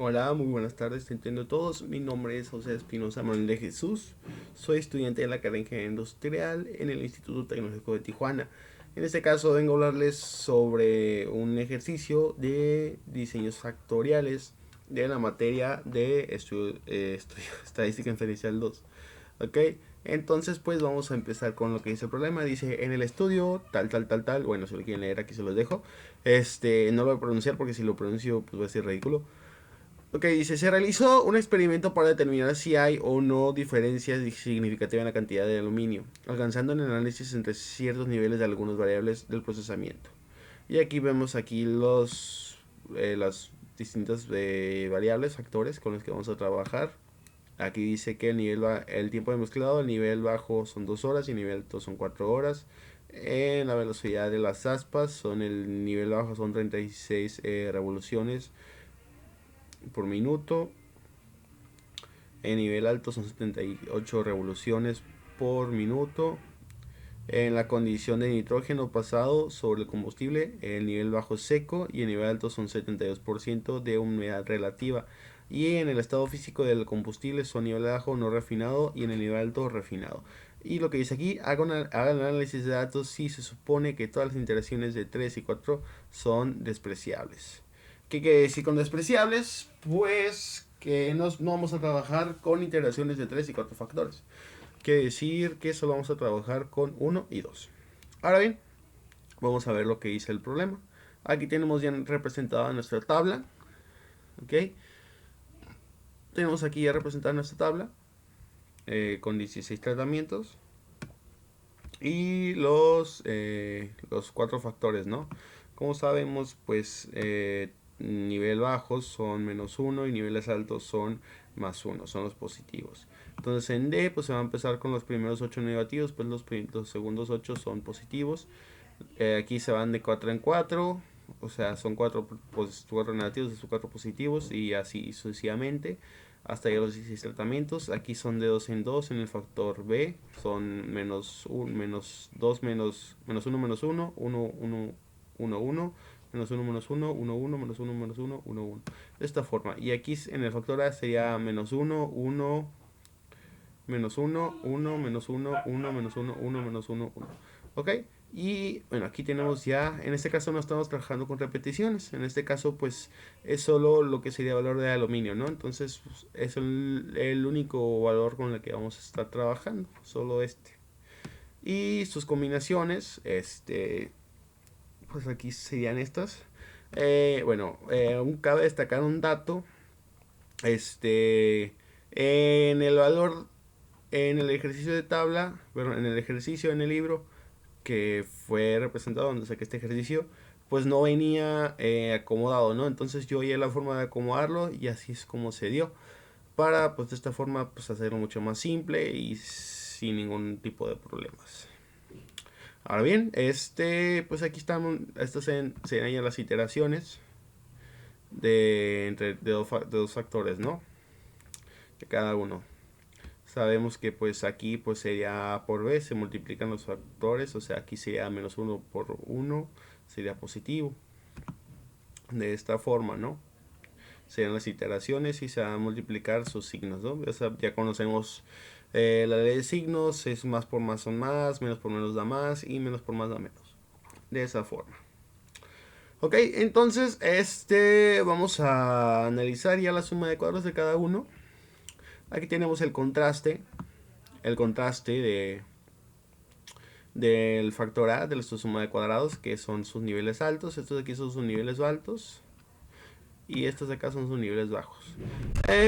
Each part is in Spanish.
Hola, muy buenas tardes, entiendo a todos. Mi nombre es José Espinosa Manuel de Jesús. Soy estudiante de la carrera de Ingeniería Industrial en el Instituto Tecnológico de Tijuana. En este caso vengo a hablarles sobre un ejercicio de diseños factoriales de la materia de estadística inferencial 2. ¿Ok? Entonces pues vamos a empezar con lo que dice el problema. Dice en el estudio tal. Bueno, si lo quieren leer aquí se los dejo. No lo voy a pronunciar porque si lo pronuncio pues va a ser ridículo. Ok, dice, se realizó un experimento para determinar si hay o no diferencias significativas en la cantidad de aluminio, alcanzando en el análisis entre ciertos niveles de algunas variables del procesamiento. Y aquí vemos aquí las distintas variables, factores con los que vamos a trabajar. Aquí dice que el tiempo de mezclado, el nivel bajo son 2 horas y el nivel alto son 4 horas. La velocidad de las aspas el nivel bajo son 36 revoluciones por minuto. En nivel alto son 78 revoluciones por minuto. En la condición de nitrógeno pasado sobre el combustible, el nivel bajo seco y el nivel alto son 72% de humedad relativa. Y en el estado físico del combustible son nivel bajo no refinado y en el nivel alto refinado. Y lo que dice aquí, hagan análisis de datos si se supone que todas las interacciones de 3 y 4 son despreciables. ¿Qué quiere decir con despreciables? Pues que no vamos a trabajar con interacciones de 3 y 4 factores. Quiere decir que solo vamos a trabajar con uno y 2. Ahora bien, vamos a ver lo que dice el problema. Aquí tenemos ya representada nuestra tabla. ¿Ok? Tenemos aquí ya representada nuestra tabla con 16 tratamientos. Y los cuatro factores, ¿no? Como sabemos, pues nivel bajos son -1 y niveles altos son +1, son los positivos. Entonces en D pues se va a empezar con los primeros 8 negativos, pues los segundos 8 son positivos. Aquí se van de 4 en 4, o sea, son 4 negativos y 4 positivos y así sucesivamente hasta llegar a los 16 tratamientos. Aquí son de 2 en 2 en el factor B, son menos 2 menos 1 menos 1, 1, 1, 1, 1, menos 1 menos 1, 1, 1, menos 1 menos 1, 1, 1. De esta forma. Y aquí en el factor A sería menos 1, 1, menos 1, 1, menos 1, 1, menos 1, 1, menos 1, 1. ¿Ok? Y bueno, aquí tenemos ya, en este caso no estamos trabajando con repeticiones, en este caso pues es solo lo que sería valor de aluminio, ¿no? Entonces pues, es el único valor con el que vamos a estar trabajando, solo este. Y sus combinaciones, pues aquí serían estas. Cabe destacar un dato, este, en el valor en el ejercicio de tabla, bueno, en el ejercicio en el libro que fue representado donde saqué este ejercicio, pues no venía acomodado, ¿no? Entonces yo oí la forma de acomodarlo y así es como se dio. Para pues de esta forma pues hacerlo mucho más simple y sin ningún tipo de problemas. Ahora bien, pues aquí están, estas serían ya las iteraciones de dos factores, ¿no? De cada uno. Sabemos que pues aquí pues sería A por B, se multiplican los factores, o sea aquí sería -1 por 1, sería positivo. De esta forma, ¿no? Serían las iteraciones y se van a multiplicar sus signos, ¿no? Ya conocemos la ley de signos, es más por más son más, menos por menos da más y menos por más da menos. De esa forma. Ok, entonces vamos a analizar ya la suma de cuadros de cada uno. Aquí tenemos el contraste del factor A, de la suma de cuadrados, que son sus niveles altos. Estos de aquí son sus niveles altos. Y estos de acá son sus niveles bajos.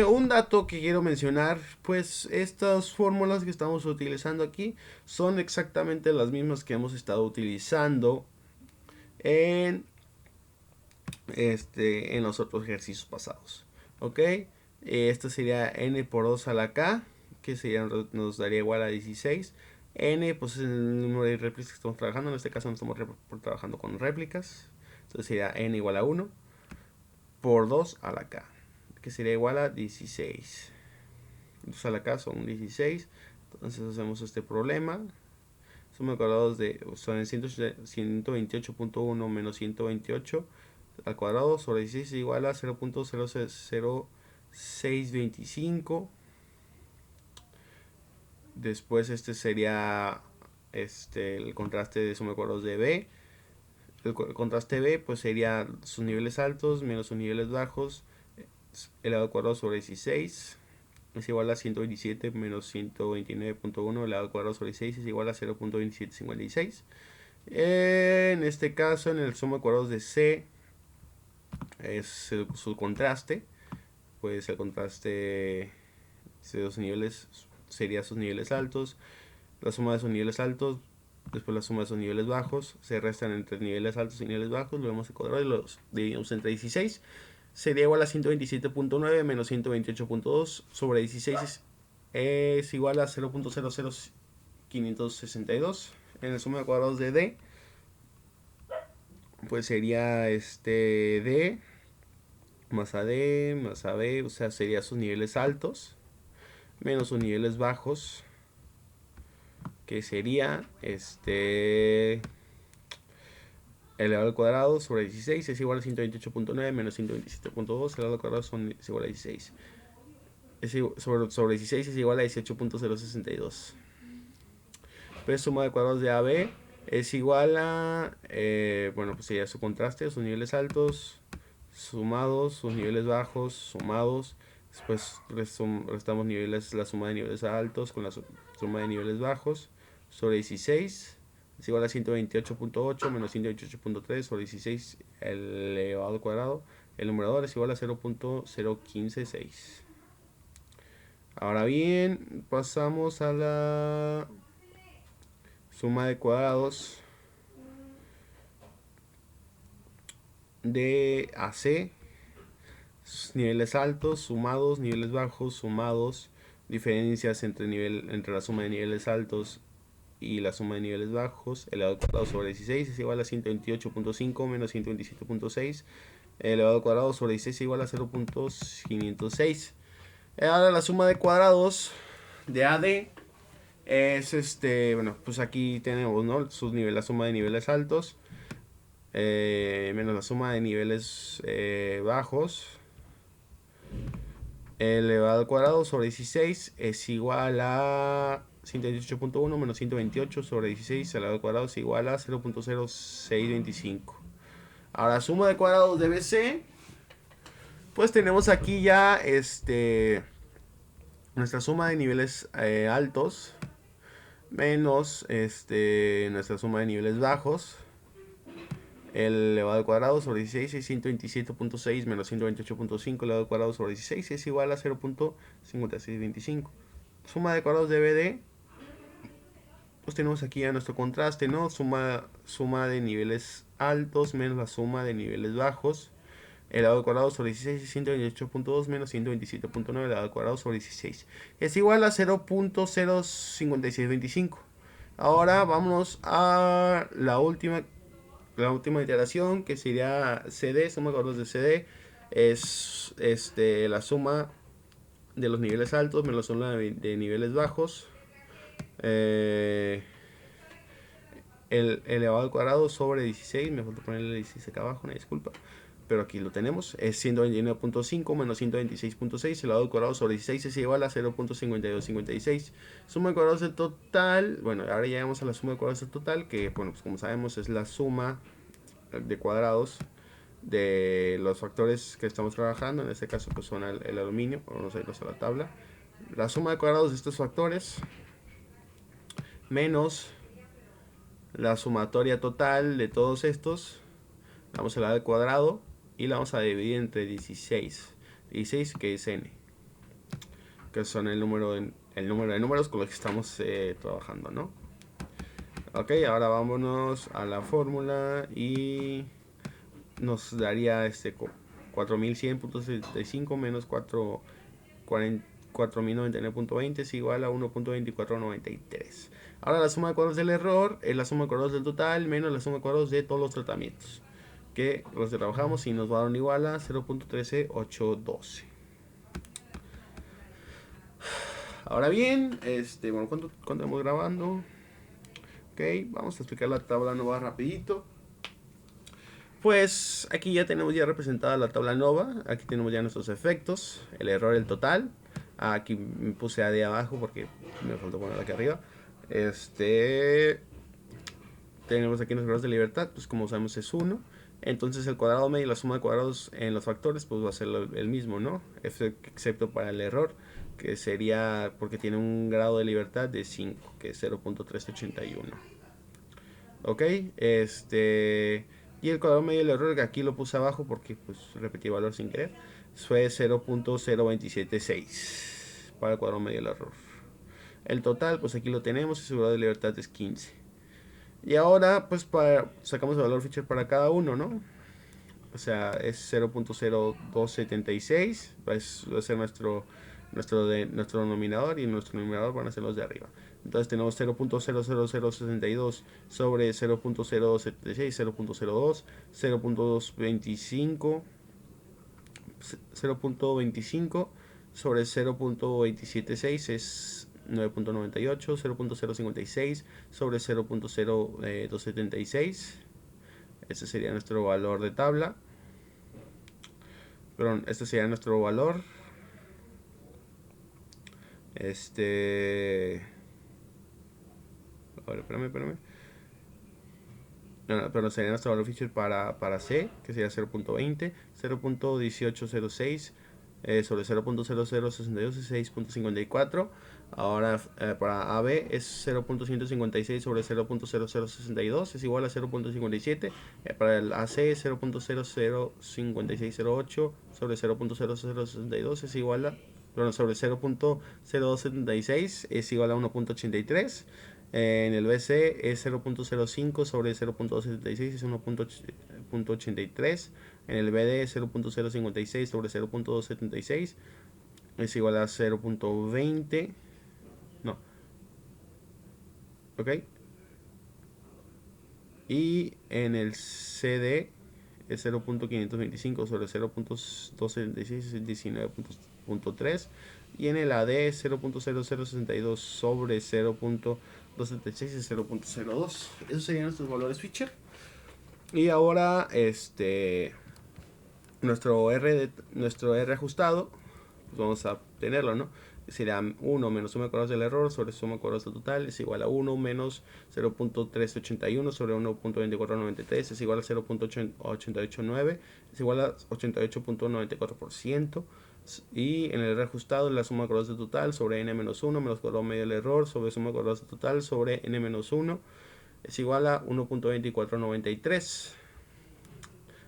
Un dato que quiero mencionar, pues estas fórmulas que estamos utilizando aquí son exactamente las mismas que hemos estado utilizando en, en los otros ejercicios pasados. ¿Ok? Esto sería n por 2 a la k, que nos daría igual a 16. N pues es el número de réplicas que estamos trabajando. En este caso no estamos trabajando con réplicas. Entonces sería n igual a 1 por 2 a la k, que sería igual a 16. 2 a la k son 16. Entonces hacemos este problema. Suma de cuadrados son 128.1 menos 128. al cuadrado sobre 16 es igual a 0.00625. Después este sería el contraste de suma de cuadrados de B. El contraste B pues sería sus niveles altos menos sus niveles bajos elevado al cuadrado sobre 16 es igual a 127 menos 129.1 elevado al cuadrado sobre 6 es igual a 0.2756. En este caso, en el suma de cuadrados de C es su contraste, pues el contraste de los niveles sería sus niveles altos, la suma de sus niveles altos, después la suma de sus niveles bajos, se restan entre niveles altos y niveles bajos, lo vemos al cuadrado y los dividimos entre 16, sería igual a 127.9 menos 128.2 sobre 16 es igual a 0.00562. En el suma de cuadrados de D pues sería D más AD más AB, o sea, sería sus niveles altos menos sus niveles bajos, que sería elevado al cuadrado sobre 16 es igual a 128.9 menos 127.2 elevado al cuadrado es igual a 16. Sobre 16 es igual a 18.062. Pero suma de cuadrados de AB es igual a, bueno, pues sería su contraste, sus niveles altos sumados, sus niveles bajos sumados. Después restamos niveles, la suma de niveles altos con la suma de niveles bajos sobre 16 es igual a 128.8 menos 128.3 sobre 16 elevado al cuadrado. El numerador es igual a 0.0156. Ahora bien, pasamos a la suma de cuadrados de AC. Niveles altos sumados, niveles bajos sumados, diferencias entre la suma de niveles altos y la suma de niveles bajos, elevado al cuadrado sobre 16 es igual a 128.5 menos 127.6 elevado al cuadrado sobre 16 es igual a 0.506. Ahora la suma de cuadrados de AD es bueno, pues aquí tenemos, ¿no? La suma de niveles altos menos la suma de niveles bajos elevado al cuadrado sobre 16 es igual a 118.1 menos 128 sobre 16 elevado al cuadrado es igual a 0.0625. Ahora suma de cuadrados de BC, pues tenemos aquí ya nuestra suma de niveles altos menos nuestra suma de niveles bajos elevado al cuadrado sobre 16 es 127.6 menos 128.5 elevado al cuadrado sobre 16 es igual a 0.5625. Suma de cuadrados de BD, pues tenemos aquí a nuestro contraste, ¿no? Suma de niveles altos menos la suma de niveles bajos elevado al cuadrado sobre 16 es 128.2 menos 127.9 elevado al cuadrado sobre 16 es igual a 0.05625. Ahora vamos a la última iteración, que sería CD, suma de cuadrados de CD es la suma de los niveles altos menos la suma de niveles bajos el elevado al cuadrado sobre 16, me falta ponerle 16 acá abajo, una disculpa, pero aquí lo tenemos, es 129.5 menos 126.6 elevado al cuadrado sobre 16 es igual a 0.5256. Suma de cuadrados del total, bueno, ahora llegamos a la suma de cuadrados del total, que bueno, pues como sabemos es la suma de cuadrados de los factores que estamos trabajando, en este caso pues son el aluminio, vamos a irnos a la tabla, la suma de cuadrados de estos factores menos la sumatoria total de todos estos, vamos a la al cuadrado y la vamos a dividir entre 16 que es n, que son el número de números con los que estamos trabajando, ¿no? Ok, ahora vámonos a la fórmula y nos daría 4100.75 menos 4099.20 es igual a 1.2493. Ahora la suma de cuadrados del error es la suma de cuadrados del total menos la suma de cuadrados de todos los tratamientos, que los trabajamos y nos va a dar igual a 0.13812. Ahora bien, bueno, ¿cuánto estamos grabando? Ok, vamos a explicar la tabla nueva rapidito. Pues aquí ya tenemos ya representada la tabla nova. Aquí tenemos ya nuestros efectos, el error, el total. Aquí me puse A de abajo porque me faltó poner aquí arriba. Tenemos aquí los grados de libertad, pues como sabemos es 1. Entonces el cuadrado medio y la suma de cuadrados en los factores pues va a ser el mismo, ¿no? Excepto para el error, que sería porque tiene un grado de libertad de 5, que es 0.381. Ok, y el cuadrado medio del error, que aquí lo puse abajo porque pues repetí el valor sin querer, fue 0.0276 para el cuadrado medio del error. El total, pues aquí lo tenemos y su grado de libertad es 15. Y ahora, pues sacamos el valor Fisher para cada uno, ¿no? O sea, es 0.0276, va a ser nuestro denominador, y nuestro numerador van a ser los de arriba. Entonces tenemos 0.00062 sobre 0.0276, 0.02, 0.25, 0.25 sobre 0.276 es 9.98, 0.056 sobre 0.0276. Este sería nuestro valor de tabla. Perdón, este sería nuestro valor. A ver, espérame. No, pero sería nuestro valor Fisher para C, que sería 0.20, 0.1806 sobre 0.0062 es 6.54. Ahora para AB es 0.156 sobre 0.0062 es igual a 0.57. Para el AC es 0.005608 sobre 0.0062 es igual a, perdón, sobre 0.0276 es igual a 1.83. En el BC es 0.05 sobre 0.276 es 1.83. En el BD es 0.056 sobre 0.276 es igual a 0.20. No, ok. Y en el CD es 0.525 sobre 0.276 es 19.3. Y en el AD es 0.0062 sobre 0.276 es 0.02. Esos serían nuestros valores Fisher. Y ahora nuestro R ajustado, pues vamos a tenerlo, ¿no? Sería 1 menos suma de cuadrados del error sobre suma de cuadrados total es igual a 1 menos 0.381 sobre 1.2493 es igual a 0.889 es igual a 88.94%. Y en el R ajustado, la suma de cuadrados del total sobre n menos 1 menos cuadrado medio del error sobre suma de cuadrados del total sobre n menos 1 es igual a 1.2493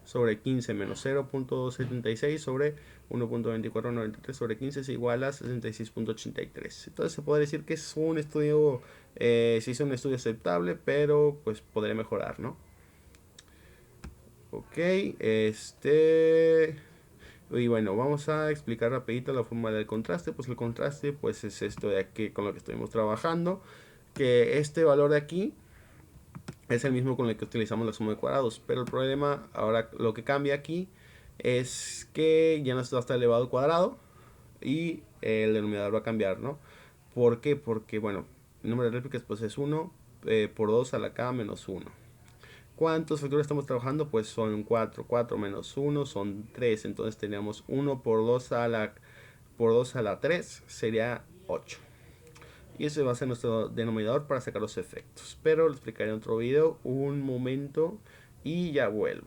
sobre 15 menos 0.76 sobre 1.2493 sobre 15 es igual a 66.83. Entonces se puede decir que es un estudio, se hizo un estudio aceptable, pero pues podría mejorar, ¿no? Ok, y bueno, vamos a explicar rapidito la forma del contraste. Pues el contraste pues es esto de aquí con lo que estuvimos trabajando, que este valor de aquí es el mismo con el que utilizamos la suma de cuadrados, pero el problema ahora, lo que cambia aquí es que ya no está elevado al cuadrado y el denominador va a cambiar, ¿no? ¿Por qué? Porque, bueno, el número de réplicas pues es 1 por 2 a la k menos 1. ¿Cuántos factores estamos trabajando? Pues son 4. 4 menos 1 son 3. Entonces tenemos 1 por 2 a la 3 sería 8. Y ese va a ser nuestro denominador para sacar los efectos. Pero lo explicaré en otro video. Un momento y ya vuelvo.